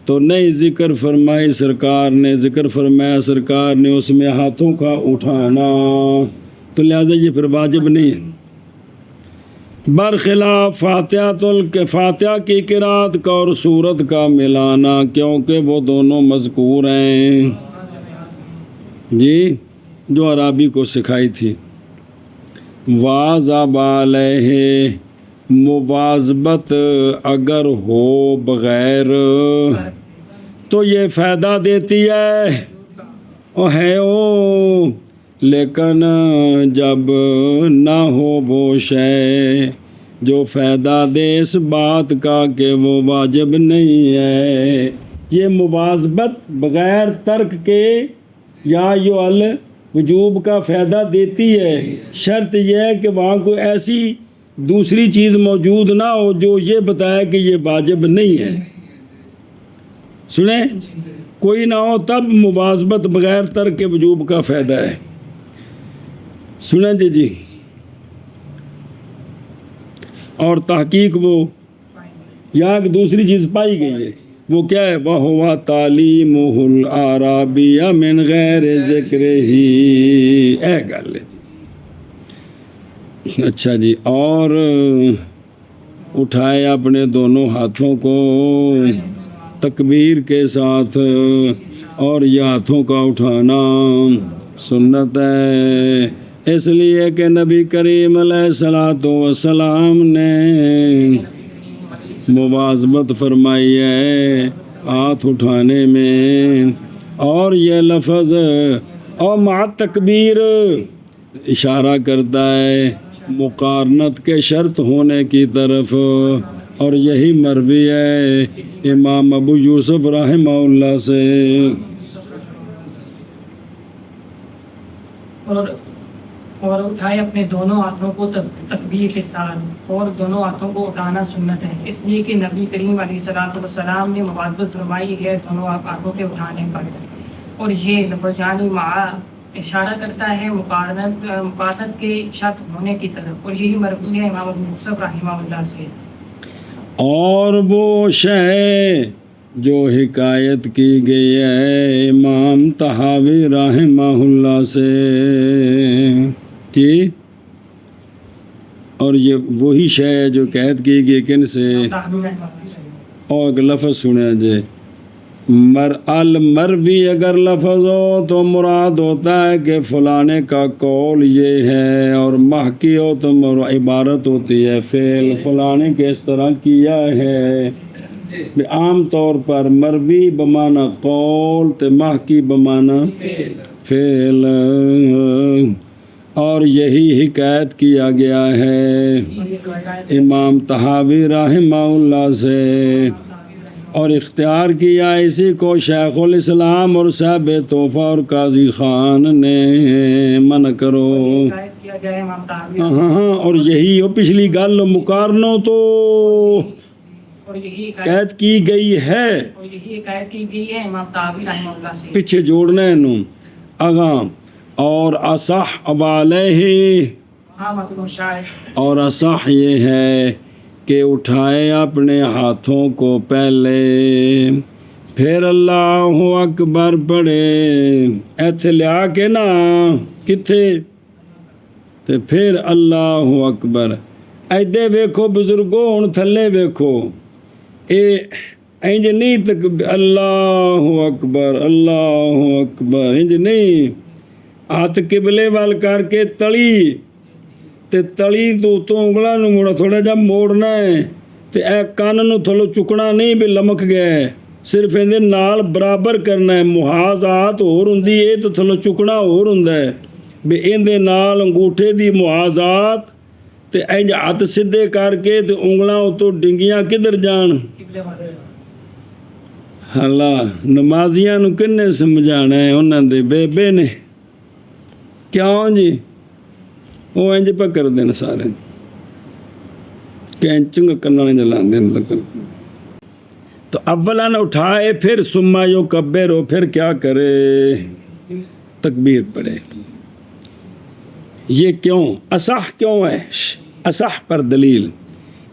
تو نئی ذکر فرمائی سرکار نے، ذکر فرمایا سرکار نے اس میں ہاتھوں کا اٹھانا، تو لہٰذا یہ پھر واجب نہیں ہے۔ برخلاف فاتحہ کی قرات کا اور سورت کا ملانا، کیونکہ وہ دونوں مذکور ہیں جی، جو عربی کو سکھائی تھی۔ واظب علیہ، مواظبت اگر ہو بغیر تو یہ فائدہ دیتی ہے لیکن جب نہ ہو وہ شے جو فائدہ دے اس بات کا کہ وہ واجب نہیں ہے، یہ مواظبت بغیر ترک کے یا وجوب کا فائدہ دیتی ہے، شرط یہ ہے کہ وہاں کوئی ایسی دوسری چیز موجود نہ ہو جو یہ بتائے کہ یہ واجب نہیں ہے۔ سنیں، کوئی نہ ہو تب مواظبت بغیر ترک کے وجوب کا فائدہ ہے۔ سنیں جی اور تحقیق وہ یہاں کی دوسری چیز پائی گئی ہے، وہ کیا ہے؟ وَهُوَ تَعْلِيمُهُ الْعَرَبِيَّ مِنْ غَيْرِ ذِكْرِهِ، اے گل ہے۔ اچھا جی، اور اٹھائے اپنے دونوں ہاتھوں کو تکبیر کے ساتھ، اور یہ ہاتھوں کا اٹھانا سنت ہے، اس لیے کہ نبی کریم علیہ الصلوۃ والسلام نے مواظبت فرمائی ہے ہاتھ اٹھانے میں، اور یہ لفظ اور مع تکبیر اشارہ کرتا ہے مقارنت کے شرط ہونے کی طرف، اور یہی مروی ہے امام ابو یوسف رحمہ اللہ سے۔ اور اٹھائے اپنے دونوں ہاتھوں کو تکبیر کے ساتھ، اور دونوں ہاتھوں کو اٹھانا سنت ہے، اس لیے کہ نبی کریم علیہ الصلوۃ والسلام نے مواظبت فرمائی ہے دونوں ہاتھوں کے اٹھانے پر، اور یہ لفظ یعنی مع اشارہ کرتا ہے مقارنت کے شرط ہونے کی طرف، اور یہی مروی ہے امام ابو یوسف رحمہ اللہ سے۔ اور وہ شے جو حکایت کی گئی ہے امام طحاوی رحمہ اللہ سے کہ، اور یہ وہی شے ہے جو قید کی گئی کن سے؟ اور ایک لفظ سنیں جے، المروی اگر لفظ ہو تو مراد ہوتا ہے کہ فلانے کا قول یہ ہے، اور محکی ہو تو عبارت ہوتی ہے فعل فلانے کے اس طرح کیا ہے۔ عام طور پر مروی بمعنی قول تے محکی بمعنی فعل، اور یہی حکایت کیا گیا ہے امام طحاوی رحمہ اللہ سے، اور اختیار کیا اسی کو شیخ الاسلام اور صاحب تحفہ اور قاضی خان نے منع کرو۔ ہاں، اور یہی ہو پچھلی گل مقارنو تو قید کی گئی ہے، پیچھے جوڑنا ہے نو اگاں، اور اصح علیہ، اور اصح یہ ہے کہ اٹھائے اپنے ہاتھوں کو پہلے، پھر اللہ اکبر پڑھے، ایتھے لیا کے نا کتھے تے پھر اللہ اکبر، ایدے ویکھو بزرگو، ہن تھلے ویکھو، انج نہیں تک اللہ اکبر اللہ اکبر انج نہیں، ہاتھ قبلے وال کر کے تلی تے تلی تو انگلاں نو موڑا تھوڑا جا موڑنا ہے، تے اے کان نو تھلو چکنا نہیں بھی لمک گیا ہے، صرف اندے نال برابر کرنا ہے، محاذات ہور ہوندی ہے تو تھلو چکنا ہور ہوندا ہے، بھی اندے نال انگوٹھے دی محاذات تے انج ہاتھ سدھے کر کے تے انگلاں اتوں ڈنگیاں کدھر جان۔ اللہ نمازیاں نو کنے سمجھانا ہے، انہاں دے بے نے کیوں جی، وہ انج پہ کر دین سارے کینچنگ کرنا جلان دین لگن۔ تو اولاً اٹھائے، پھر سما یو کبیرو، پھر کیا کرے؟ تکبیر پڑھے۔ یہ کیوں اصح کیوں ہے؟ اصح پر دلیل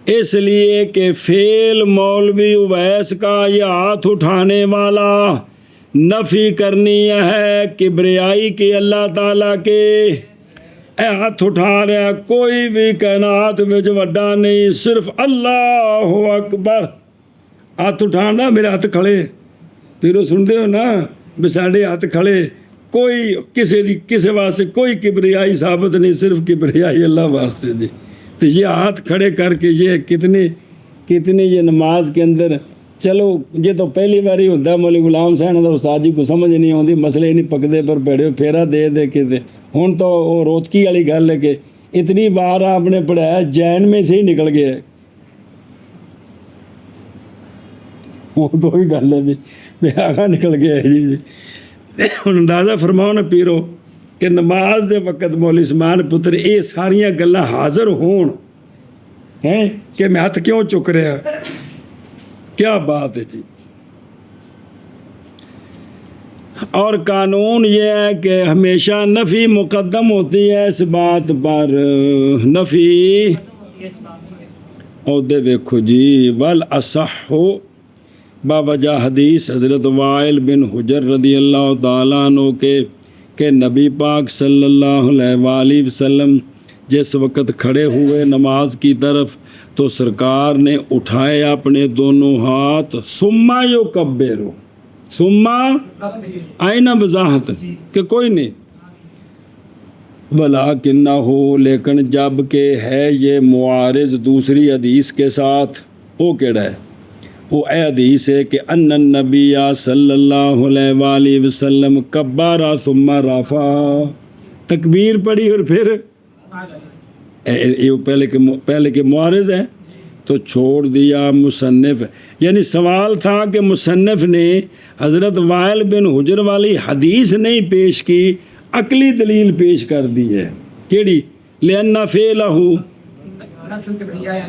اس لیے کہ فعل مولوی اویس کا یہ ہاتھ اٹھانے والا نفی کرنی ہے کبریائی کی اللہ تعالیٰ کے، اے ہاتھ اٹھا رہا کوئی بھی کائنات وچ وڈا نہیں صرف اللہ اکبر ہاتھ اٹھانا میرے ہاتھ کھڑے پھر سنتے ہو نا بھی ساڈے ہاتھ کھڑے کوئی کسی واسطے کوئی کبریائی ثابت نہیں صرف کبریائی اللہ واسطے دی تو یہ ہاتھ کھڑے کر کے یہ کتنی یہ نماز کے اندر چلو یہ تو پہلی باری ہوتا ہے مولوی غلام صاحب دا استاد جی کو سمجھ نہیں آتی مسئلے نہیں پکتے پر بیٹھے پھیرا دے کے ہوں تو وہ روتکی والی گل ہے کہ اتنی بار آپ نے پڑھایا جین میں سے ہی نکل گیا ہے وہ تو ہی گل ہے بھی آگاہ نکل گیا ہے جی ہوں اندازہ فرماؤ نا پیرو کہ نماز دے وقت مولوی عثمان پتر یہ ساریاں گلاں حاضر ہون ہیں کہ میں ہاتھ کیوں چک رہا کیا بات ہے جی اور قانون یہ ہے کہ ہمیشہ نفی مقدم ہوتی ہے اس بات پر نفی اور دے دیکھو جی والاصح باوجہ حدیث حضرت وائل بن حجر رضی اللہ تعالیٰ عنہ کہ نبی پاک صلی اللہ علیہ وآلہ وسلم جس وقت کھڑے ہوئے نماز کی طرف تو سرکار نے اٹھائے اپنے دونوں ہاتھ ثم یکبر ثم آئین وضاحت کہ کوئی نہیں ولیکنہ ہو لیکن جب کہ ہے یہ معارض دوسری حدیث کے ساتھ وہ کیڑا ہے وہ اے حدیث ہے کہ ان النبی صلی اللہ علیہ وآلہ وسلم کبارا ثم رفع تکبیر پڑھی اور پھر یہ پہلے کے معارض ہے تو چھوڑ دیا مصنف یعنی سوال تھا کہ مصنف نے حضرت وائل بن حجر والی حدیث نہیں پیش کی عقلی دلیل پیش کر دی ہے کیڑی لأن فعلہ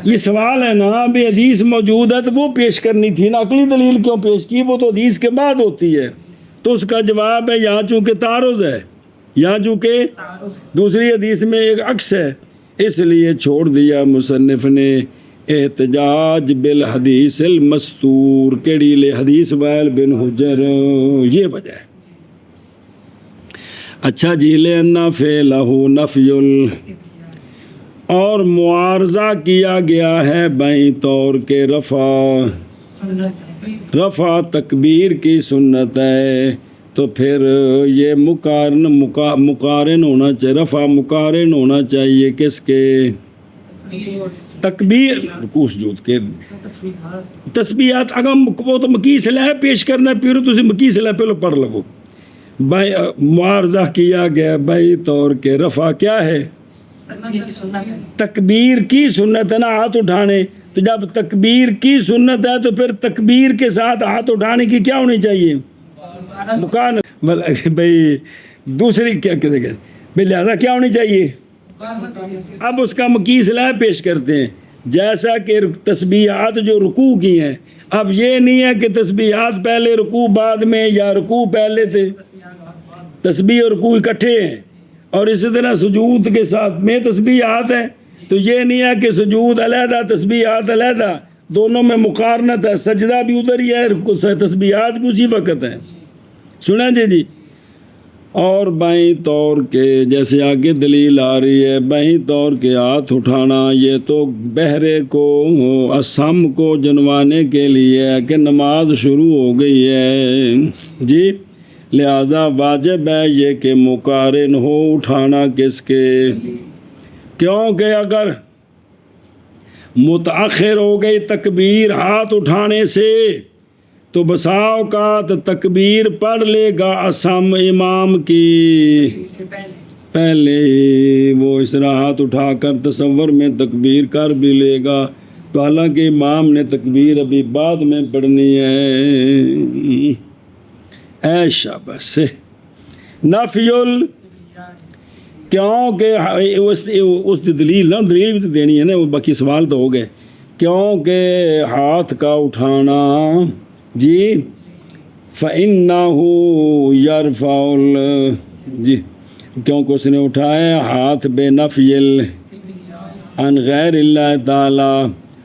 یہ سوال ہے نا بھی حدیث موجود ہے تو وہ پیش کرنی تھی نا عقلی دلیل کیوں پیش کی وہ تو حدیث کے بعد ہوتی ہے تو اس کا جواب ہے یہاں چونکہ تعارض ہے یہاں چونکہ دوسری حدیث میں ایک عکس ہے اس لیے چھوڑ دیا مصنف نے احتجاج بالحدیث المستور کیڑی لے حدیث وائل بن حجر یہ وجہ ہے اچھا جی لأن فعلہ نفی اور معارضہ کیا گیا ہے بائیں طور کے رفع تکبیر کی سنت ہے تو پھر یہ مقارن ہونا چاہیے رفع مقارن ہونا چاہیے کس کے تکبیر رکوع سجود کے تسبیحات اگر وہ تو مکی صلاح پیش کرنا پھر تسی مکی صلاح پہلو پڑھ لگو معارضہ کیا گیا بائیں طور کے رفع کیا ہے تکبیر کی سنت ہے نا ہاتھ اٹھانے تو جب تکبیر کی سنت ہے تو پھر تکبیر کے ساتھ ہاتھ اٹھانے کی کیا ہونی چاہیے مکان بھائی دوسری کیا کہتے ہیں بھائی لہذا کیا ہونی چاہیے اب اس کا مکی صلاح پیش کرتے ہیں جیسا کہ تسبیحات جو رکوع کی ہیں اب یہ نہیں ہے کہ تسبیحات پہلے رکوع بعد میں یا رکوع پہلے تھے تسبیح اور رکوع اکٹھے ہیں اور اسی طرح سجود کے ساتھ میں تسبیحات ہیں تو یہ نہیں ہے کہ سجود علیحدہ تسبیحات علیحدہ دونوں میں مقارنت ہے سجدہ بھی ادھر ہی ہے تسبیحات بھی اسی وقت ہیں سنیں جی اور بائیں طور کے جیسے آگے دلیل آ رہی ہے بائیں طور کے ہاتھ اٹھانا یہ تو بہرے کو اسم کو جنوانے کے لیے ہے کہ نماز شروع ہو گئی ہے جی لہذا واجب ہے یہ کہ مقارن ہو اٹھانا کس کے کیونکہ اگر متاخر ہو گئی تکبیر ہاتھ اٹھانے سے تو بسا اوقات تکبیر پڑھ لے گا اسم امام کی پہلے وہ اس طرح ہاتھ اٹھا کر تصور میں تکبیر کر بھی لے گا تو حالانکہ امام نے تکبیر ابھی بعد میں پڑھنی ہے ایشا بس نفی کیونکہ اس دلیل نا دلیل بھی تو دینی ہے نا باقی سوال تو ہو گئے کیونکہ ہاتھ کا اٹھانا جی فَإِنَّهُ يَرْفَعُ جی کیونکہ اس نے اٹھایا ہاتھ بے نفی عن غیر اللہ تعالی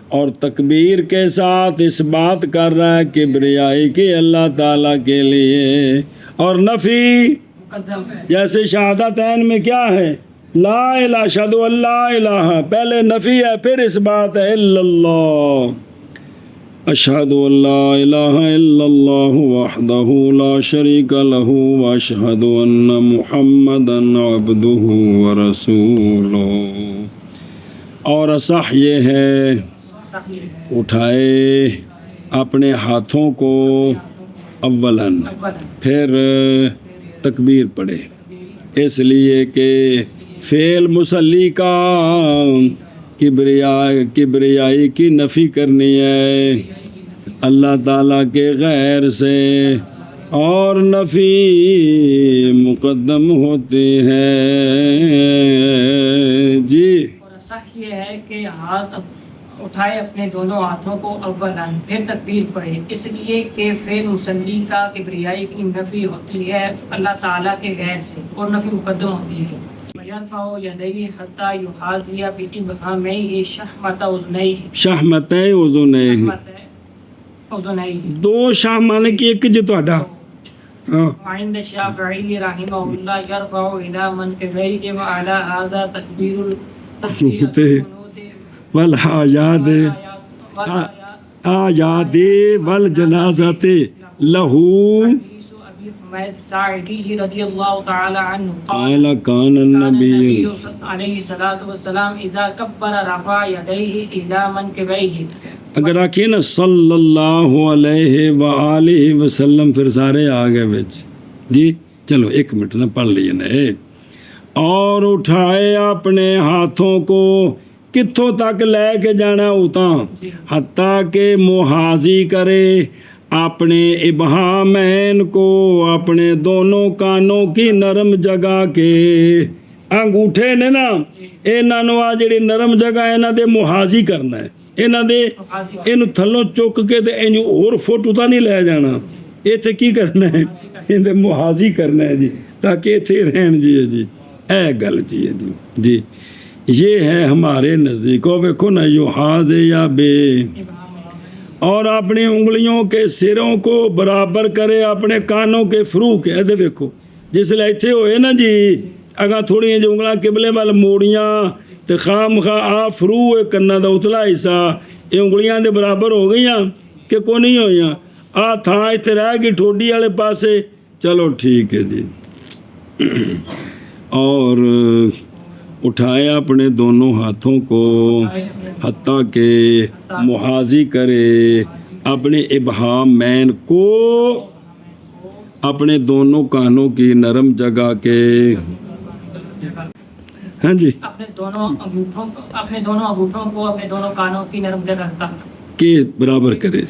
اور تکبیر کے ساتھ اس بات کر رہا ہے کبریائی کی اللہ تعالیٰ کے لیے اور نفی جیسے شہادتین میں کیا ہے لا الہ اشہد ان لا الہ، پہلے نفی ہے پھر اس بات ہے الا اللہ، اشہد ان لا الہ الا اللہ وحدہ لا شریک لہ واشہد ان محمدا عبدہ ورسولہ۔ اور اصح یہ ہے صحیح ہے اٹھائے اپنے ہاتھوں کو اولاً، پھر تکبیر پڑھے، اس لیے کہ فعل مصلی کا کبریائی کی نفی کرنی ہے اللہ تعالیٰ کے غیر سے، اور نفی مقدم ہوتی ہے جی۔ اور صح یہ ہے کہ ہاتھ اٹھائے اپنے دونوں ہاتھوں کو اولاً پھر تکبیر پڑھے، اس لیے کہ فعل مصلی کا کبریائی کی نفی ہوتی ہے اللہ تعالیٰ کے غیر سے، اور نفی مقدم ہوتی ہے۔ وَيَرْفَعُ يَدَيْهِ حَتَّى يُحَاذِيَ بِإِبْهَامَيْهِ شَحْمَةَ أُذُنَيْهِ، شہمتِ اذنیہ، أذنيه دو شہمان کی ایک جی تہاڈا ہاں۔ وعند الشافعي رحمه الله يرفع إلى منكبيه وعلى هذا تكبير القنوت والحاجات آیات والجنازات لہو حدیث ابی حمید ساعدی رضی اللہ تعالی عنہ قال کان النبی علیہ الصلوۃ والسلام اذا کبر رفع یدیہ الی منکبیہ۔ اگر آکھیں نا صلی اللہ علیہ وآلہ وسلم پھر سارے آگے بچ جی، چلو ایک منٹ نہ پڑھ لیے نا۔ اور اٹھائے اپنے ہاتھوں کو کتھوں تک لے کے جانا ہوتا، حتیٰ کہ محاذی کرے اپنے ابہامین کو، اپنے دونوں کانوں کی نرم جگہ کے انگوٹھے نے نا انہاں نوں آ جڑی نرم جگہ انہاں دے محاذی کرنا ہے، انہاں دے اینوں تھلوں چک کے تے اینوں اور فوٹو تا نہیں لے جانا، ایتھے کی کرنا ہے اندے محاذی کرنا ہے جی، تاکہ ایتھے رہن جی اے گل جی جی۔ یہ ہے ہمارے نزدیک، ویکھو نا یحاذ یا بے، اور اپنی انگلیوں کے سروں کو برابر کرے اپنے کانوں کے فرو کے۔ ادھر ویکھو جس لئے ایتھے ہوئے نا جی اگاں تھوڑی جو انگلاں قبلے وال موڑیاں تے خام خواہ آ فرو کرنا دا اتلا حصہ یہ انگلیاں دے برابر ہو گئیاں کہ کو نہیں ہوئیاں، آ تھاں ایتھے رہ گئی ٹھوڈی والے پاسے، چلو ٹھیک ہے جی۔ اور اٹھائے اپنے دونوں ہاتھوں کو حتیٰ کہ محاذی کرے اپنے ابہامین کو اپنے دونوں کانوں کی نرم جگہ کے، ہاں جی، اپنے دونوں انگوٹھوں کو اپنے دونوں کانوں کی نرم جگہ تک کے برابر کرے۔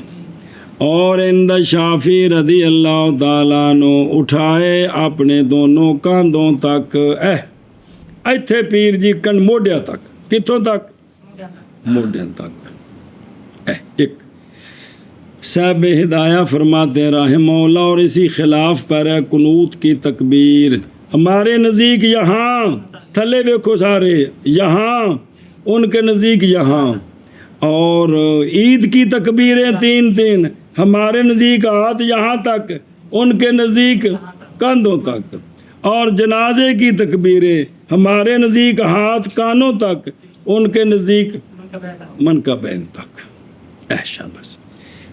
اور عند شافی رضی اللہ تعالیٰ عنہ اٹھائے اپنے دونوں کاندھوں تک، ایتھے پیر جی کن موڈیا تک، کتوں تک؟ موڈیا تک۔ ایک صاحب ہدایہ فرماتے ہیں رحمہ اللہ، اور اسی خلاف پر ہے قنوت کی تکبیر ہمارے نزدیک یہاں تھلے ویکھو سارے یہاں، ان کے نزدیک یہاں، اور عید کی تکبیریں تین ہمارے نزدیک ہاتھ یہاں تک، ان کے نزدیک کندھوں تک، اور جنازے کی تکبیریں ہمارے نزدیک ہاتھ کانوں تک، ان کے نزدیک منکبین تک۔ شاباش۔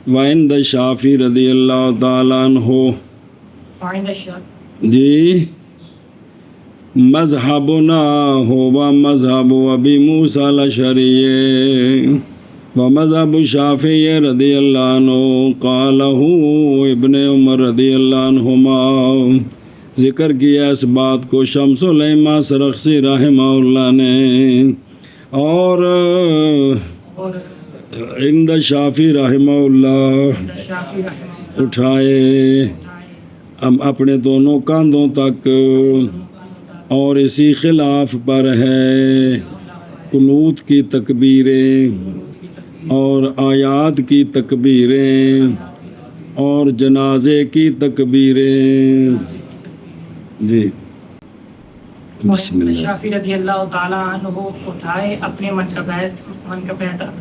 وعند شافی رضی اللہ تعالیٰ عنہ جی، مذہبنا ہوا مذہب ابی موسیٰ الاشعری و مذہب شافعی رضی اللہ عنہ، قالہ ابن عمر رضی اللہ عنہما، ذکر کیا اس بات کو شمس العلماء سرخسی رحمہ اللہ نے، اور عند شافی رحمہ اللہ اٹھائے اپنے دونوں کاندھوں تک، اور اسی خلاف پر ہے قنوت کی تکبیریں اور آیات کی تکبیریں اور جنازے کی تکبیریں جی۔ بسم اللہ۔ شافی رضی اللہ تعالیٰ عنہ اٹھائے اپنے منکبین تک،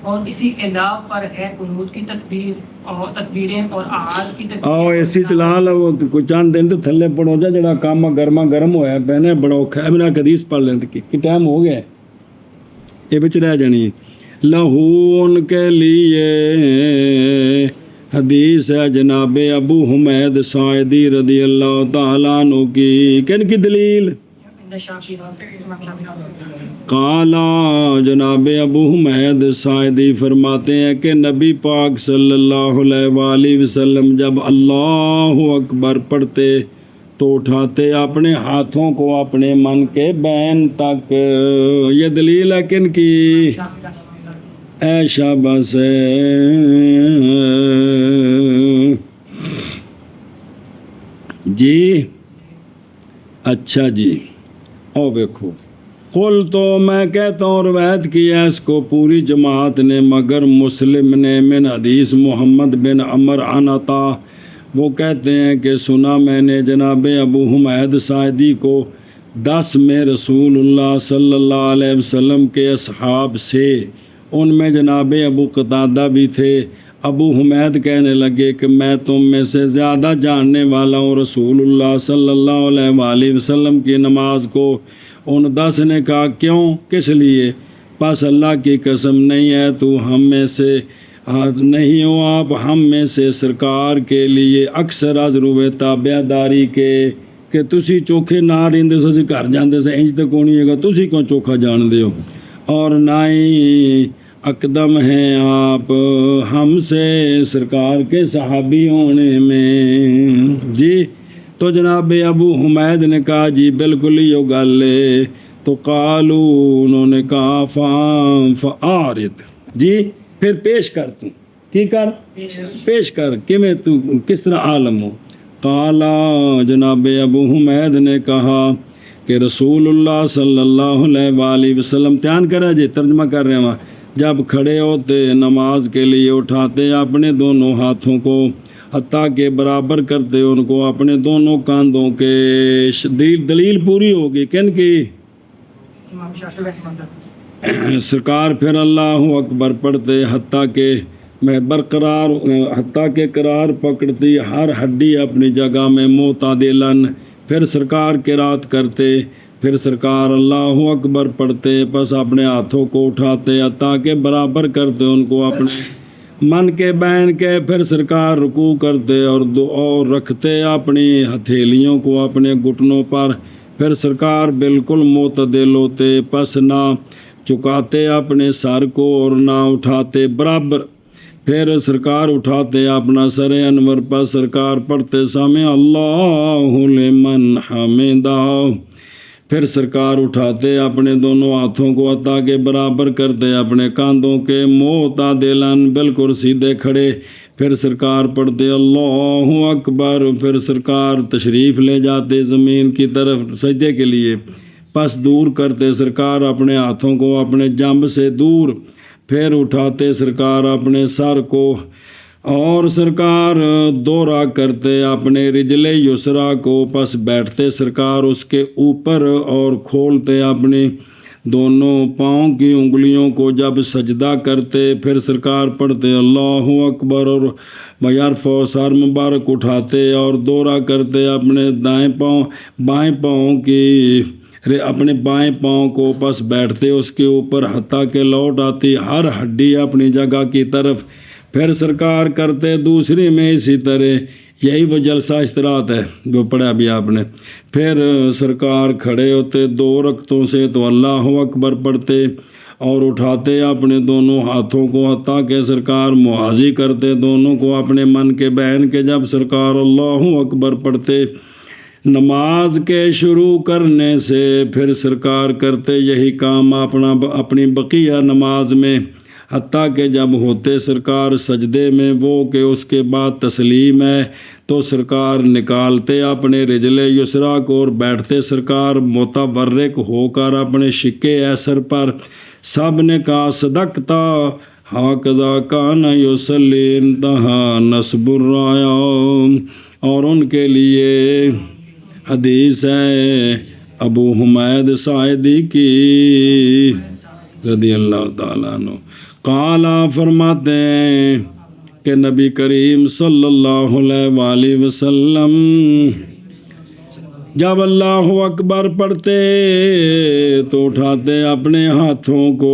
اور اسی خلاف پر ہے قنوت کی تکبیر اور تکبیریں اور اعاد کی آؤ اے سی چلا لو کوئی چند دن تو تھلے پڑو جا جڑا کام گرما گرم ہویا پہنے بڑا اوکھا ہے میرا حدیث پڑھ لیں کہ ٹائم ہو گیا ہے یہ بچ رہ جانی لہو ان کے لیے حدیث ہے جناب ابو حمید ساعدی رضی اللہ تعالیٰ عنہ کی کن کی دلیل قالا جناب ابو حمید ساعدی فرماتے ہیں کہ نبی پاک صلی اللہ علیہ وآلہ وسلم جب اللہ اکبر پڑھتے تو اٹھاتے اپنے ہاتھوں کو اپنے من کے بین تک. یہ دلیل ہے کن کی؟ اے شاباش جی. اچھا جی او دیکھو قل تو میں کہتا ہوں روایت کیا اس کو پوری جماعت نے مگر مسلم نے من حدیث محمد بن عمر عن عطا وہ کہتے ہیں کہ سنا میں نے جناب ابو حمید ساعدی کو 10 میں رسول اللہ صلی اللہ علیہ وسلم کے اصحاب سے ان میں جناب ابو قتادہ بھی تھے. ابو حمید کہنے لگے کہ میں تم میں سے زیادہ جاننے والا ہوں رسول اللہ صلی اللہ علیہ وآلہ وسلم کی نماز کو. ان 10 نے کہا کیوں کس لیے؟ پس اللہ کی قسم نہیں ہے تو ہم میں سے نہیں ہو آپ ہم میں سے سرکار کے لیے اکثر از روئے تابع داری کے کہ تسی چوکھے نہ رہندے سو گھر جاندے سے انج تے کونی ہے گا تسی کیوں چوکھا جان دے ہو اور نہ ہی اقدم ہیں آپ ہم سے سرکار کے صحابی ہونے میں. جی تو جناب ابو حمید نے کہا جی بالکل ہی گل ہے. تو قالو انہوں نے کہا فعارت جی پھر پیش کر تو کی کر پیش کر کہ میں تو کس طرح عالم ہو. قالا جناب ابو حمید نے کہا کہ رسول اللہ صلی اللہ علیہ وآلہ وسلم دھیان کرا جی ترجمہ کر رہے ہیں جب کھڑے ہوتے نماز کے لیے اٹھاتے اپنے دونوں ہاتھوں کو حتیٰ کہ برابر کرتے ان کو اپنے دونوں کاندھوں کے. دلیل پوری ہوگی کن کی؟ سرکار پھر اللہ اکبر پڑھتے حتیٰ کہ میں برقرار حتیٰ کہ قرار پکڑتی ہر ہڈی اپنی جگہ میں معتدلاً. پھر سرکار قرات کرتے پھر سرکار اللہ اکبر پڑھتے بس اپنے ہاتھوں کو اٹھاتے حتیٰ کہ برابر کرتے ان کو اپنے من کے بین کے. پھر سرکار رکوع کرتے اور رکھتے اپنی ہتھیلیوں کو اپنے گھٹنوں پر. پھر سرکار بالکل معتدل ہوتے پس نہ چکاتے اپنے سر کو اور نہ اٹھاتے برابر. پھر سرکار اٹھاتے اپنا سر انور پر سرکار پڑھتے سامع اللہ لمن حمدہ. پھر سرکار اٹھاتے اپنے دونوں ہاتھوں کو حتیٰ کہ برابر کرتے اپنے کاندھوں کے معتدلاً بالکل سیدھے کھڑے. پھر سرکار پڑھتے اللہ اکبر. پھر سرکار تشریف لے جاتے زمین کی طرف سجدے کے لیے پس دور کرتے سرکار اپنے ہاتھوں کو اپنے جنب سے دور. پھر اٹھاتے سرکار اپنے سر کو اور سرکار دورہ کرتے اپنے رجل یسرا کو پس بیٹھتے سرکار اس کے اوپر اور کھولتے اپنی دونوں پاؤں کی انگلیوں کو جب سجدہ کرتے. پھر سرکار پڑھتے اللہ اکبر اور بیرفع سر مبارک اٹھاتے اور دورہ کرتے اپنے بائیں پاؤں کو پس بیٹھتے اس کے اوپر حتیٰ کہ لوٹ آتی ہر ہڈی اپنی جگہ کی طرف. پھر سرکار کرتے دوسری میں اسی طرح. یہی وہ جلسہ استراحت ہے جو پڑھا ابھی آپ نے. پھر سرکار کھڑے ہوتے 2 رکعتوں سے تو اللہ اکبر پڑھتے اور اٹھاتے اپنے دونوں ہاتھوں کو حتیٰ کہ سرکار موازی کرتے دونوں کو اپنے من کے بین کے. جب سرکار اللہ اکبر پڑھتے نماز کے شروع کرنے سے پھر سرکار کرتے یہی کام اپنی بقیہ نماز میں حتیٰ کہ جب ہوتے سرکار سجدے میں وہ کہ اس کے بعد تسلیم ہے تو سرکار نکالتے اپنے رجل یسرا کو اور بیٹھتے سرکار متورک ہو کر اپنے شق ایسر پر. سب نے کہا صدقتا ہاکذا کان یصلی انتہا نصب الرایا. اور ان کے لیے حدیث ہے ابو حمید ساعدی کی رضی اللہ تعالیٰ عنہ. قال فرماتے ہیں کہ نبی کریم صلی اللہ علیہ وآلہ وسلم جب اللہ اکبر پڑھتے تو اٹھاتے اپنے ہاتھوں کو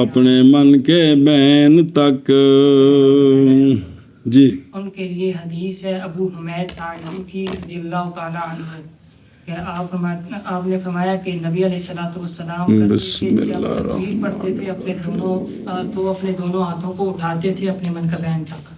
اپنے من کے بین تک. جی ان کے لیے حدیث ہے ابو حمید ساعدی کی رضی اللہ تعالیٰ عنہ کہ آپ نے فرمایا کہ نبی علیہ الصلوۃ والسلام بسم اللہ پڑھتے تھے اپنے دونوں ہاتھوں کو اٹھاتے تھے اپنے من کا بین تک.